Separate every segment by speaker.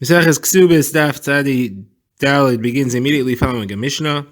Speaker 1: Mesechus Kesubos Daf Tzadi Daled begins immediately following a Mishnah,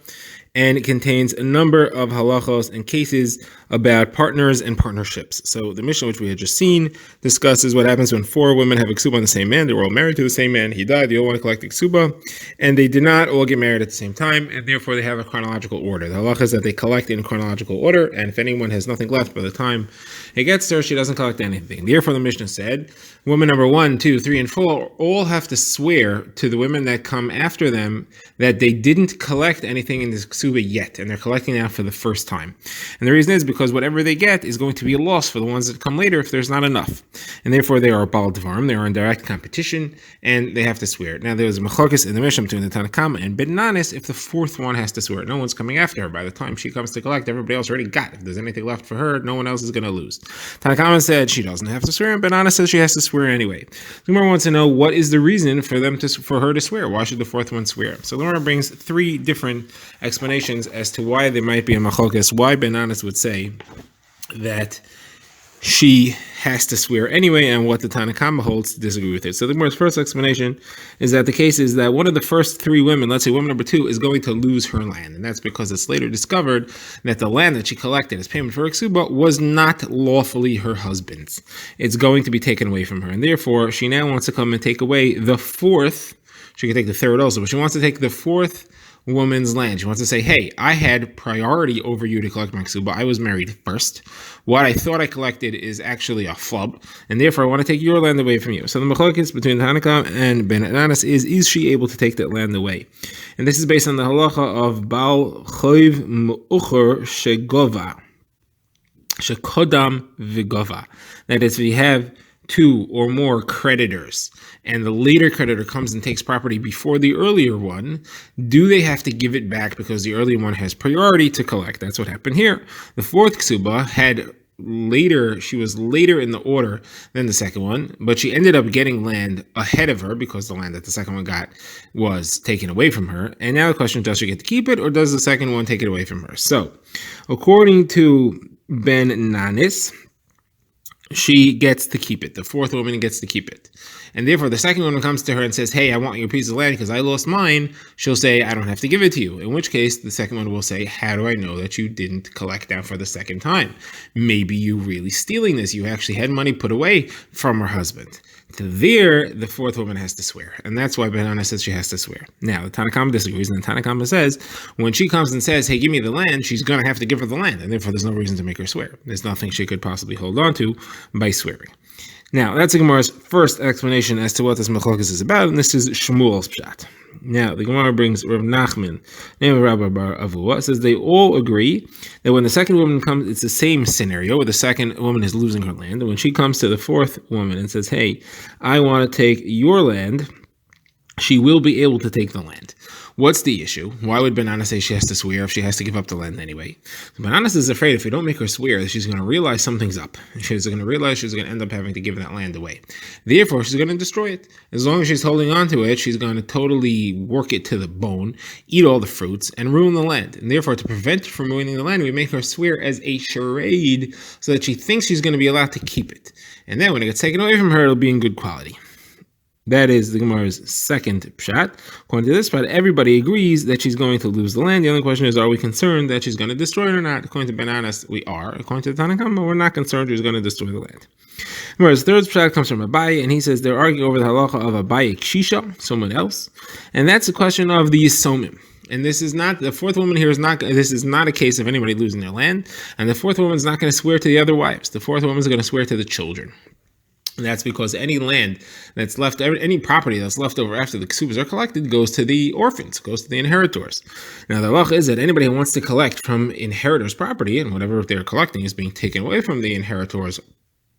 Speaker 1: and it contains a number of halachos and cases about partners and partnerships. So the Mishnah, which we had just seen, discusses what happens when four women have a ksuba on the same man. They were all married to the same man. He died. They all want to collect the ksuba, and they did not all get married at the same time, and therefore they have a chronological order. The halacha is that they collect in chronological order, and if anyone has nothing left by the time it gets to her, she doesn't collect anything. Therefore, the Mishnah said, women number 1, 2, 3, and 4 all have to swear to the women that come after them that they didn't collect anything in this ksuba yet, and they're collecting now for the first time. And the reason is because whatever they get is going to be a loss for the ones that come later if there's not enough. And therefore they are bal dvarim, they are in direct competition, and they have to swear. Now there's a machlokas in the Mishnah between the Tanna Kama and Ben Nanis if the fourth one has to swear. No one's coming after her. By the time she comes to collect, everybody else already got it. If there's anything left for her, no one else is going to lose. Tanna Kama said she doesn't have to swear, and Ben Nanis says she has to swear anyway. Lumar wants to know what is the reason for her to swear. Why should the fourth one swear? So Lumar brings 3 different explanations as to why there might be a machlokas, why Ben Nanis would say that she has to swear anyway, and what the Tanna Kama holds to disagree with it. So the Gemara's first explanation is that the case is that one of the first 3 women, let's say woman number 2, is going to lose her land, and that's because it's later discovered that the land that she collected as payment for her ksuba was not lawfully her husband's. It's going to be taken away from her, and therefore she now wants to come and take away the fourth. She can take the third also, but she wants to take the fourth woman's land. She wants to say, hey, I had priority over you to collect my ksuba. I was married first. What I thought I collected is actually a flub, and therefore I want to take your land away from you. So the machlokes between Tanna Kama and Ben Nanis is she able to take that land away? And this is based on the halacha of Baal Choiv Mu'ucher Shegova, Shekodam Vigova. That is, we have 2 or more creditors, and the later creditor comes and takes property before the earlier one, do they have to give it back because the earlier one has priority to collect? That's what happened here. The fourth ksuba she was later in the order than the second one, but she ended up getting land ahead of her because the land that the second one got was taken away from her. And now the question is, does she get to keep it, or does the second one take it away from her? So, according to Ben Nanis, she gets to keep it. The fourth woman gets to keep it. And therefore, the second woman comes to her and says, hey, I want your piece of land because I lost mine. She'll say, I don't have to give it to you. In which case, the second one will say, how do I know that you didn't collect down for the second time? Maybe you really stealing this. You actually had money put away from her husband. There, the fourth woman has to swear. And that's why Ben Nanis says she has to swear. Now, the Tanna Kama disagrees, and the Tanna Kama says, when she comes and says, hey, give me the land, she's going to have to give her the land. And therefore, there's no reason to make her swear. There's nothing she could possibly hold on to by swearing. Now, that's the Gemara's first explanation as to what this machlokas is about, and this is Shmuel's pshat. Now, the Gemara brings Rav Nachman, name of Rabbi Bar Avua, says they all agree that when the second woman comes, it's the same scenario where the second woman is losing her land, and when she comes to the fourth woman and says, hey, I want to take your land, she will be able to take the land. What's the issue? Why would Ben Nanis say she has to swear if she has to give up the land anyway? Ben Nanis is afraid if we don't make her swear, she's going to realize something's up. She's going to realize she's going to end up having to give that land away. Therefore, she's going to destroy it. As long as she's holding on to it, she's going to totally work it to the bone, eat all the fruits, and ruin the land. And therefore, to prevent her from ruining the land, we make her swear as a charade so that she thinks she's going to be allowed to keep it. And then when it gets taken away from her, it'll be in good quality. That is the Gemara's second pshat. According to this pshat, everybody agrees that she's going to lose the land. The only question is, are we concerned that she's going to destroy it or not? According to Ben Nanis, we are. According to the Tanna Kama, we're not concerned she's going to destroy the land. Whereas the third pshat comes from Abaye, and he says they're arguing over the halacha of Abaye Kshisha, someone else, and that's the question of the Yisomim. And this is not, the fourth woman here is not, this is not a case of anybody losing their land, and the fourth woman is not going to swear to the other wives. The fourth woman is going to swear to the children. And that's because any land that's left, any property that's left over after the ksubas are collected goes to the orphans, goes to the inheritors. Now, the halacha is that anybody who wants to collect from inheritors' property, and whatever they're collecting is being taken away from the inheritors'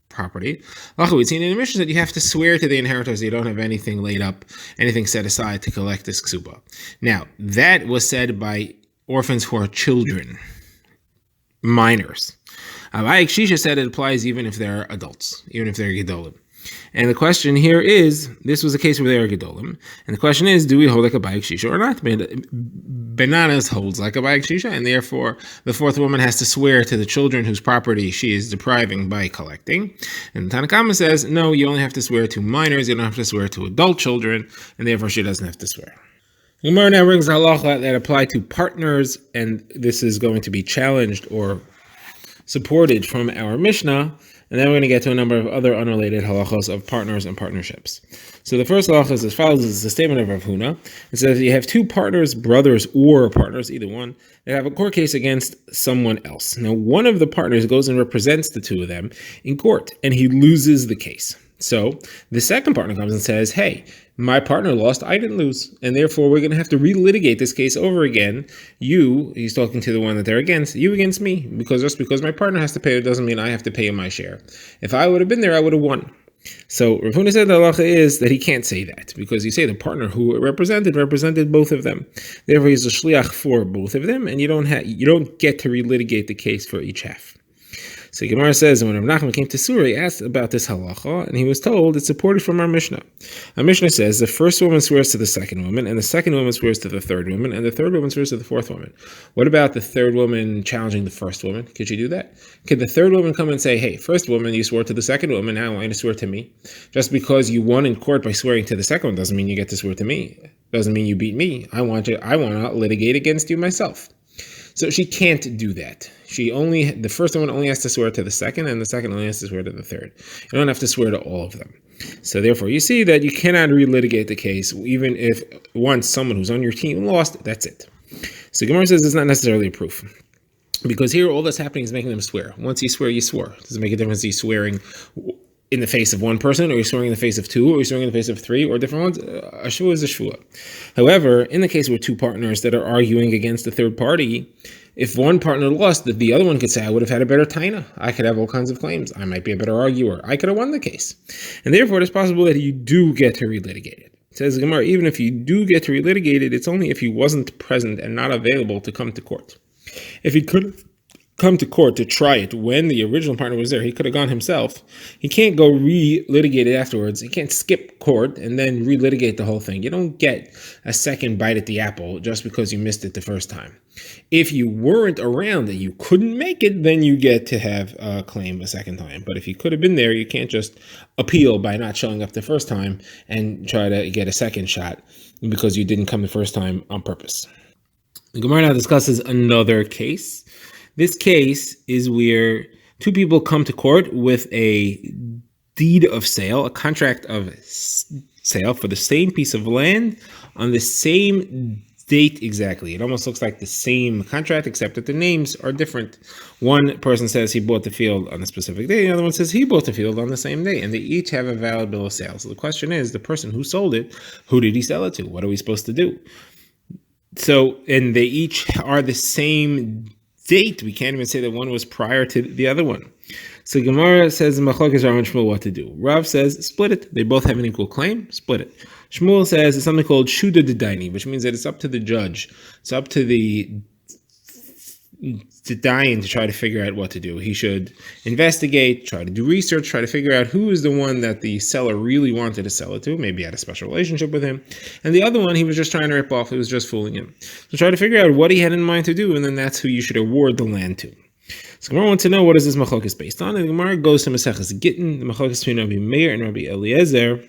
Speaker 1: property, we've seen in the Mishnah that you have to swear to the inheritors that you don't have anything laid up, anything set aside to collect this ksuba. Now, that was said by orphans who are children, minors. Abaye Kshisha said it applies even if they're adults, even if they're gedolim. And the question here is, this was a case where they are gedolim, and the question is, do we hold like a bayik shisha or not? Bananas holds like a bayik shisha, and therefore the fourth woman has to swear to the children whose property she is depriving by collecting. And Tanna Kama says, no, you only have to swear to minors, you don't have to swear to adult children, and therefore she doesn't have to swear. Gemara now brings a halacha that apply to partners, and this is going to be challenged or supported from our Mishnah. And then we're going to get to a number of other unrelated halachos of partners and partnerships. So the first halacha is as follows. This is the statement of Rav Huna. It says you have two partners, brothers or partners, either one, that have a court case against someone else. Now, one of the partners goes and represents the two of them in court, and he loses the case. So the second partner comes and says, hey, my partner lost, I didn't lose, and therefore we're going to have to relitigate this case over again. He's talking to the one that they're against, you against me, because just because my partner has to pay it doesn't mean I have to pay him my share. If I would have been there, I would have won. So Rav Huna said the halacha is that he can't say that, because you say the partner who represented both of them. Therefore, he's a shliach for both of them, and you don't get to relitigate the case for each half. So Gemara says, when Rav Nachman came to Surah, he asked about this halacha, and he was told it's supported from our Mishnah. Our Mishnah says the first woman swears to the second woman, and the second woman swears to the third woman, and the third woman swears to the fourth woman. What about the third woman challenging the first woman? Could she do that? Could the third woman come and say, hey, first woman, you swore to the second woman, now I want you to swear to me? Just because you won in court by swearing to the second one doesn't mean you get to swear to me. Doesn't mean you beat me. I want to litigate against you myself. So she can't do that. The first one only has to swear to the second, and the second only has to swear to the third. You don't have to swear to all of them. So therefore, you see that you cannot relitigate the case, even if once someone who's on your team lost, that's it. So Gemara says it's not necessarily a proof. Because here, all that's happening is making them swear. Once you swear, you swore. Does it make a difference if you're swearing in the face of one person, or you're swearing in the face of two, or you're swearing in the face of three, or different ones? A shvua is a shvua. However, in the case with two partners that are arguing against a third party, if one partner lost, the other one could say, I would have had a better taina. I could have all kinds of claims. I might be a better arguer. I could have won the case. And therefore, it's possible that you do get to relitigate it. It says Gemara, even if you do get to relitigate it, it's only if he wasn't present and not available to come to court. If he could come to court to try it when the original partner was there, he could have gone himself. He can't go relitigate it afterwards. He can't skip court and then relitigate the whole thing. You don't get a second bite at the apple just because you missed it the first time. If you weren't around and you couldn't make it, then you get to have a claim a second time. But if you could have been there, you can't just appeal by not showing up the first time and try to get a second shot because you didn't come the first time on purpose. The Gemara now discusses another case. This case is where two people come to court with a deed of sale, a contract of sale for the same piece of land on the same date exactly. It almost looks like the same contract, except that the names are different. One person says he bought the field on a specific day, the other one says he bought the field on the same day, and they each have a valid bill of sale. So the question is, the person who sold it, who did he sell it to? What are we supposed to do? So, and they each are the same date. We can't even say that one was prior to the other one. So Gemara says, Machlokes Rav and Shmuel, what to do? Rav says, split it. They both have an equal claim, split it. Shmuel says it's something called Shuda D'Daini, which means that it's up to the judge. It's up to the Dayan to try to figure out what to do. He should investigate, try to do research, try to figure out who is the one that the seller really wanted to sell it to. Maybe he had a special relationship with him. And the other one, he was just trying to rip off. He was just fooling him. So try to figure out what he had in mind to do, and then that's who you should award the land to. So Gemara wants to know, what is this machlokes based on? And the Gemara goes to Maseches Gittin, the machlokes between Rabbi Meir and Rabbi Eliezer,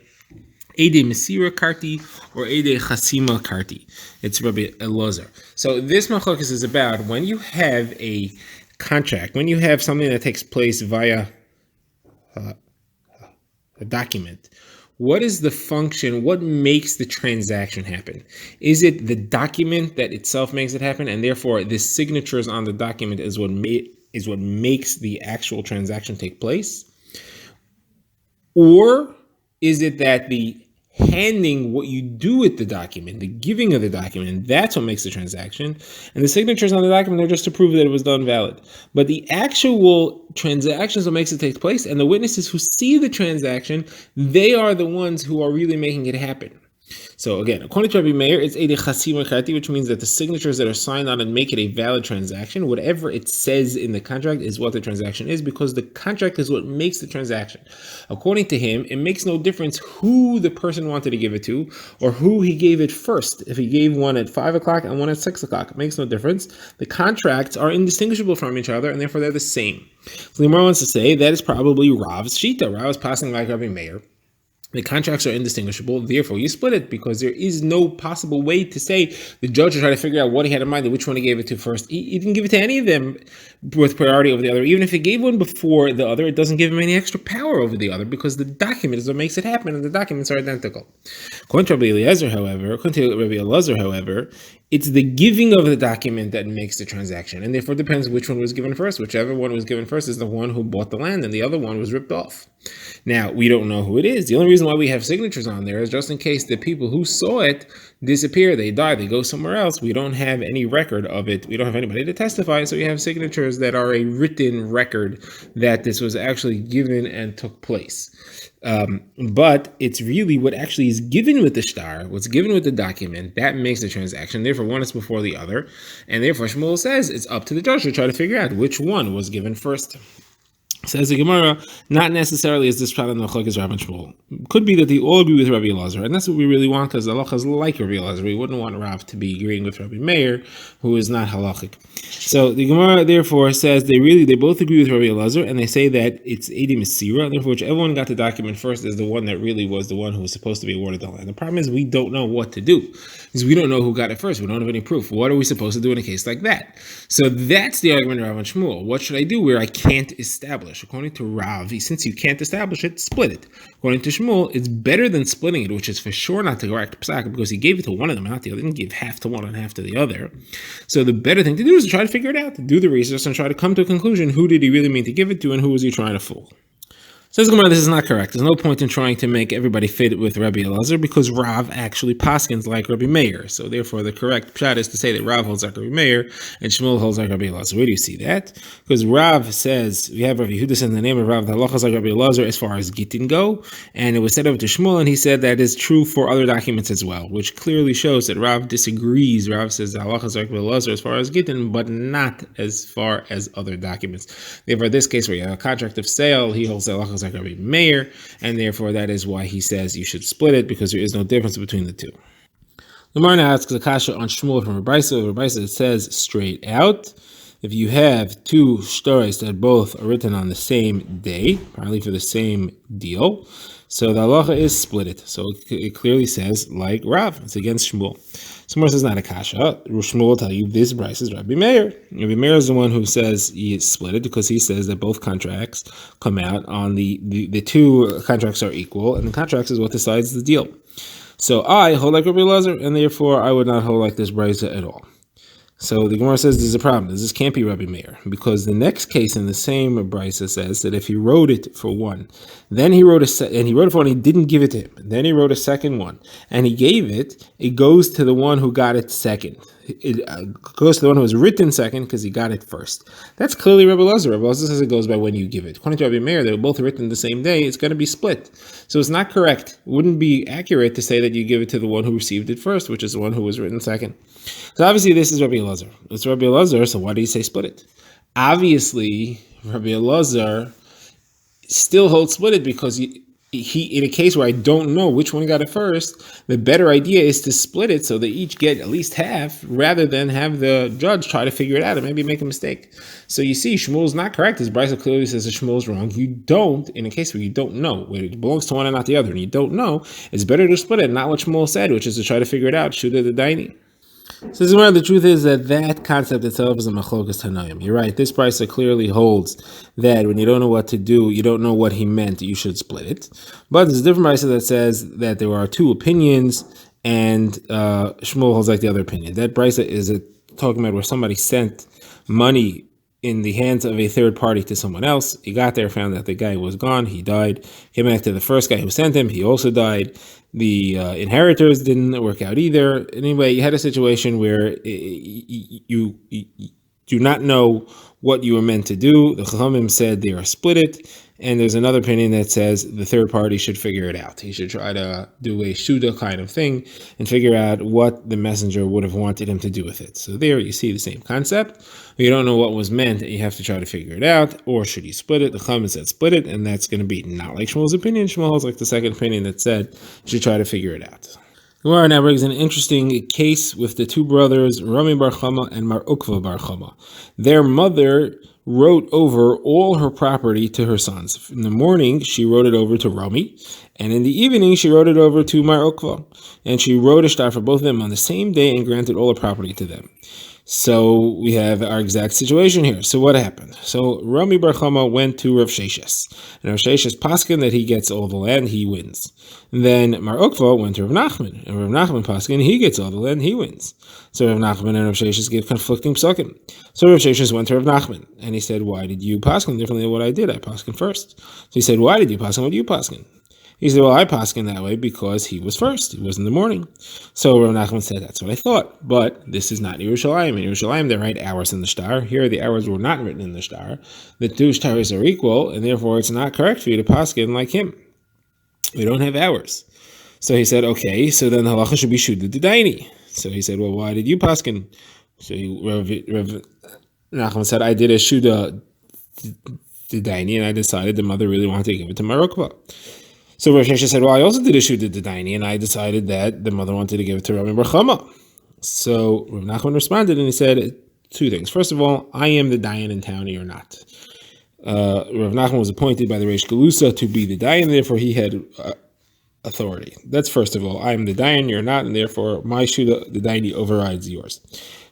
Speaker 1: Ede Mesira Karti or Ede Chasima Karti. It's Rabbi Eliezer. So this machlokes is about when you have a contract, when you have something that takes place via a document. What is the function? What makes the transaction happen? Is it the document that itself makes it happen, and therefore the signatures on the document is what makes the actual transaction take place? Or is it that the handing what you do with the document, the giving of the document, that's what makes the transaction, and the signatures on the document are just to prove that it was done valid. But the actual transaction is what makes it take place, and the witnesses who see the transaction, they are the ones who are really making it happen. So again, according to Rabbi Meir, it's Eidei Chasim Chati, which means that the signatures that are signed on and make it a valid transaction. Whatever it says in the contract is what the transaction is, because the contract is what makes the transaction. According to him, it makes no difference who the person wanted to give it to or who he gave it first. If he gave one at 5 o'clock and one at 6 o'clock, it makes no difference. The contracts are indistinguishable from each other, and therefore they're the same. So the Gemara wants to say that is probably Rav's Shita. Rav is passing like Rabbi Meir. The contracts are indistinguishable, therefore you split it, because there is no possible way to say the judge will try to figure out what he had in mind and which one he gave it to first. He didn't give it to any of them with priority over the other. Even if he gave one before the other, it doesn't give him any extra power over the other, because the document is what makes it happen, and the documents are identical. According to Rabbi Eliezer, however, it's the giving of the document that makes the transaction, and therefore it depends which one was given first. Whichever one was given first is the one who bought the land, and the other one was ripped off. Now, we don't know who it is. The only reason why we have signatures on there is just in case the people who saw it disappear, they die, they go somewhere else. We don't have any record of it. We don't have anybody to testify, so we have signatures that are a written record that this was actually given and took place. But it's really what actually is given with the shtar, what's given with the document, that makes the transaction. Therefore, one is before the other, and therefore Shmuel says it's up to the judge to try to figure out which one was given first. Says the Gemara, not necessarily is this pshat in the Machlokes Rav and Shmuel. Could be that they all agree with Rabbi Elazar, and that's what we really want, because the halacha is like Rabbi Elazar. We wouldn't want Rav to be agreeing with Rabbi Meir, who is not halachic. So the Gemara therefore says they both agree with Rabbi Elazar, and they say that it's Eidi Mesira, and therefore whichever one got the document first is the one that really was the one who was supposed to be awarded the land. The problem is we don't know what to do, because we don't know who got it first. We don't have any proof. What are we supposed to do in a case like that? So that's the argument of Rav and Shmuel. What should I do where I can't establish? According to Rav, since you can't establish it, split it. According to Shmuel, it's better than splitting it, which is for sure not the correct psak, because he gave it to one of them and not the other. He didn't give half to one and half to the other. So the better thing to do is to try to figure it out, to do the research and try to come to a conclusion. Who did he really mean to give it to, and who was he trying to fool? Says Gemara, this is not correct. There's no point in trying to make everybody fit with Rabbi Elazar, because Rav actually paskins like Rabbi Meir. So therefore, the correct pshat is to say that Rav holds like Rabbi Meir and Shmuel holds like Rabbi Elazar. Where do you see that? Because Rav says, we have Rabbi Yehuda in the name of Rav, the halacha is like Rabbi Elazar as far as Gittin go, and it was said over to Shmuel, and he said that is true for other documents as well, which clearly shows that Rav disagrees. Rav says the halacha is like Rabbi Elazar as far as Gittin, but not as far as other documents. Therefore, in this case where you have a contract of sale, he holds the halacha like Rabbi Meir, and therefore that is why he says you should split it, because there is no difference between the two. The Gemara asks a kasha on Shmuel from Rabbi. It says straight out, if you have two stories that both are written on the same day, probably for the same deal, so the halacha is split it. So it clearly says like Rav, it's against Shmuel. Shmuel says not a kasha. Shmuel will tell you this price is Rabbi Meir. Rabbi Meir is the one who says he split it, because he says that both contracts come out on the two contracts are equal, and the contracts is what decides the deal. So I hold like Rabbi Elazar, and therefore I would not hold like this brisa at all. So the Gemara says there's a problem. This can't be Rabbi Meir, because the next case in the same brisa says that if he wrote it for one, then he wrote it for one, he didn't give it to him. Then he wrote a second one, and he gave it. It goes to the one who got it second. It goes to the one who was written second because he got it first. That's clearly Rabbi Elazar. Rabbi Elazar says it goes by when you give it. According to Rabbi Meir, they were both written the same day. It's going to be split. So it's not correct. It wouldn't be accurate to say that you give it to the one who received it first, which is the one who was written second. So obviously this is Rabbi Elazar. It's Rabbi Elazar, so why do you say split it? Obviously, Rabbi Elazar still holds split it, because he in a case where I don't know which one got it first, the better idea is to split it so they each get at least half, rather than have the judge try to figure it out and maybe make a mistake. So you see, Shmuel's not correct. His brisa clearly says that Shmuel's wrong. You don't, in a case where you don't know, where it belongs to one and not the other, and you don't know, it's better to split it, not what Shmuel said, which is to try to figure it out. Shuda the daini. So the truth is that concept itself is a machlokas tanayim. You're right. This brisa clearly holds that when you don't know what to do, you don't know what he meant, you should split it. But there's a different brisa that says that there are two opinions, and Shmuel holds like the other opinion. That brisa is talking about where somebody sent money in the hands of a third party to someone else. He got there, found that the guy was gone, he died, came back to the first guy who sent him, he also died. The inheritors didn't work out either. Anyway, you had a situation where you do not know what you were meant to do. The Chachamim said they are split it, And there's another opinion that says the third party should figure it out. He should try to do a shuda kind of thing and figure out what the messenger would have wanted him to do with it. So there you see the same concept. You don't know what was meant, you have to try to figure it out. Or should you split it? The Chachamim said split it, and that's going to be not like Shmuel's opinion. Shmuel's like the second opinion that said you should try to figure it out. Gemara now brings an interesting case with the two brothers, Rami bar Chama and Mar Ukva bar Chama. Their mother wrote over all her property to her sons. In the morning, she wrote it over to Rami, and in the evening, she wrote it over to Mar Ukva. And she wrote a shtar for both of them on the same day and granted all the property to them. So we have our exact situation here. So what happened? So Rami bar Chama went to Rav Sheshes, and Rav Sheshes paskin that he gets all the land, he wins. And then Mar Ukva went to Rav Nachman, and Rav Nachman paskin, he gets all the land, he wins. So Rav Nachman and Rav Sheshes give conflicting psukim. So Rav Sheshes went to Rav Nachman, and he said, "Why did you paskin differently than what I did? I paskin first." So he said, "Why did you paskin? What do you paskin?" He said, "Well, I paskin that way because he was first. It was in the morning." So Rav Nachman said, "That's what I thought. But this is not Yerushalayim. In Yerushalayim, they write hours in the shtar. Here, the hours were not written in the shtar. The two shtars are equal, and therefore it's not correct for you to paskin like him. We don't have hours." So he said, "Okay, so then the halacha should be shuda d'daini." So he said, "Well, why did you paskin?" So Rav Nachman said, "I did a shuda d'daini, and I decided the mother really wanted to give it to Mar Ukva." So Rav Sheshes said, "Well, I also did a shuda d'daini, and I decided that the mother wanted to give it to Rami bar Chama." So Rav Nachman responded, and he said two things. First of all, I am the dayan in town, you're not. Rav Nachman was appointed by the Reish Galusa to be the dayan, therefore he had authority. That's first of all. I am the dayan, you're not, and therefore my shuda d'daini overrides yours.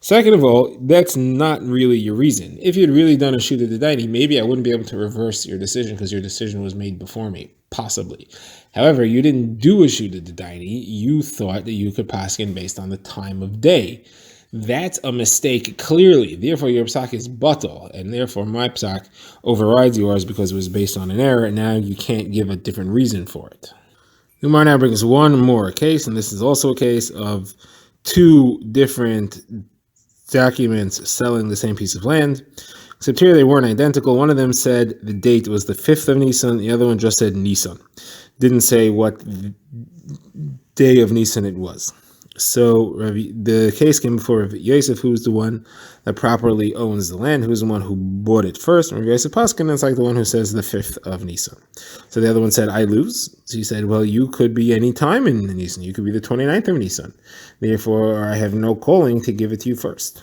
Speaker 1: Second of all, that's not really your reason. If you had really done a shuda d'daini, maybe I wouldn't be able to reverse your decision because your decision was made before me, possibly. However, you didn't do a shuda d'daini. You thought that you could paskin based on the time of day. That's a mistake, clearly. Therefore, your psak is batal, and therefore my psak overrides yours because it was based on an error, and now you can't give a different reason for it. Umar now brings one more case, and this is also a case of two different documents selling the same piece of land, except here they weren't identical. One of them said the date was the 5th of Nisan, the other one just said Nisan. Didn't say what day of Nisan it was. So the case came before Rav Yosef, who's the one that properly owns the land, who's the one who bought it first. And Rav Yosef Paskin is like the one who says the 5th of Nisan. So the other one said, I lose. So he said, well, you could be any time in Nisan. You could be the 29th of Nisan. Therefore, I have no calling to give it to you first.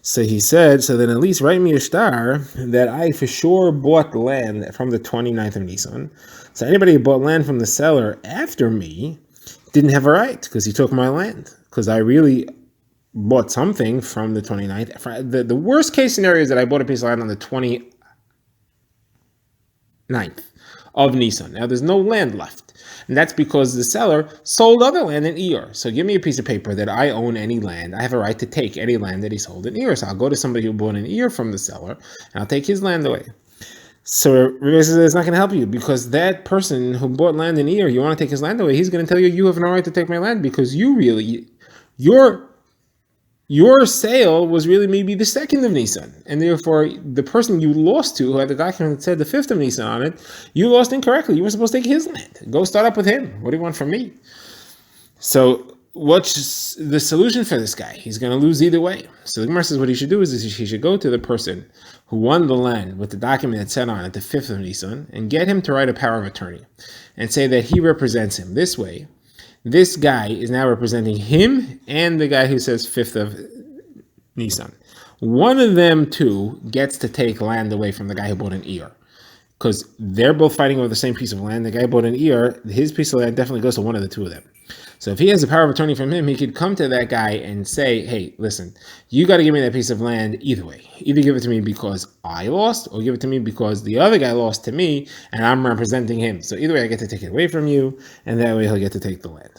Speaker 1: So he said, so then at least write me a shtar that I for sure bought land from the 29th of Nisan. So anybody who bought land from the seller after me didn't have a right because he took my land. Because I really bought something from the 29th. The worst case scenario is that I bought a piece of land on the 29th of Nisan. Now there's no land left. And that's because the seller sold other land in Iyar. So give me a piece of paper that I own any land. I have a right to take any land that he sold in Iyar. So I'll go to somebody who bought an Iyar from the seller, and I'll take his land away. So it's not going to help you because that person who bought land in Iyar, you want to take his land away, he's going to tell you, you have no right to take my land because your sale was really maybe the 2nd of Nisan. And therefore, the person you lost to, who had the document that said the 5th of Nisan on it, you lost incorrectly. You were supposed to take his land. Go start up with him. What do you want from me? So what's the solution for this guy? He's going to lose either way. So the Gemara says what he should do is he should go to the person who won the land with the document that said on it the 5th of Nisan and get him to write a power of attorney and say that he represents him. This way, this guy is now representing him and the guy who says 5th of Nisan. One of them two gets to take land away from the guy who bought an Iyar. Because they're both fighting over the same piece of land. The guy bought an Iyar, his piece of land definitely goes to one of the two of them. So if he has a power of attorney from him, he could come to that guy and say, hey, listen, you got to give me that piece of land either way. Either give it to me because I lost, or give it to me because the other guy lost to me, and I'm representing him. So either way, I get to take it away from you, and that way he'll get to take the land.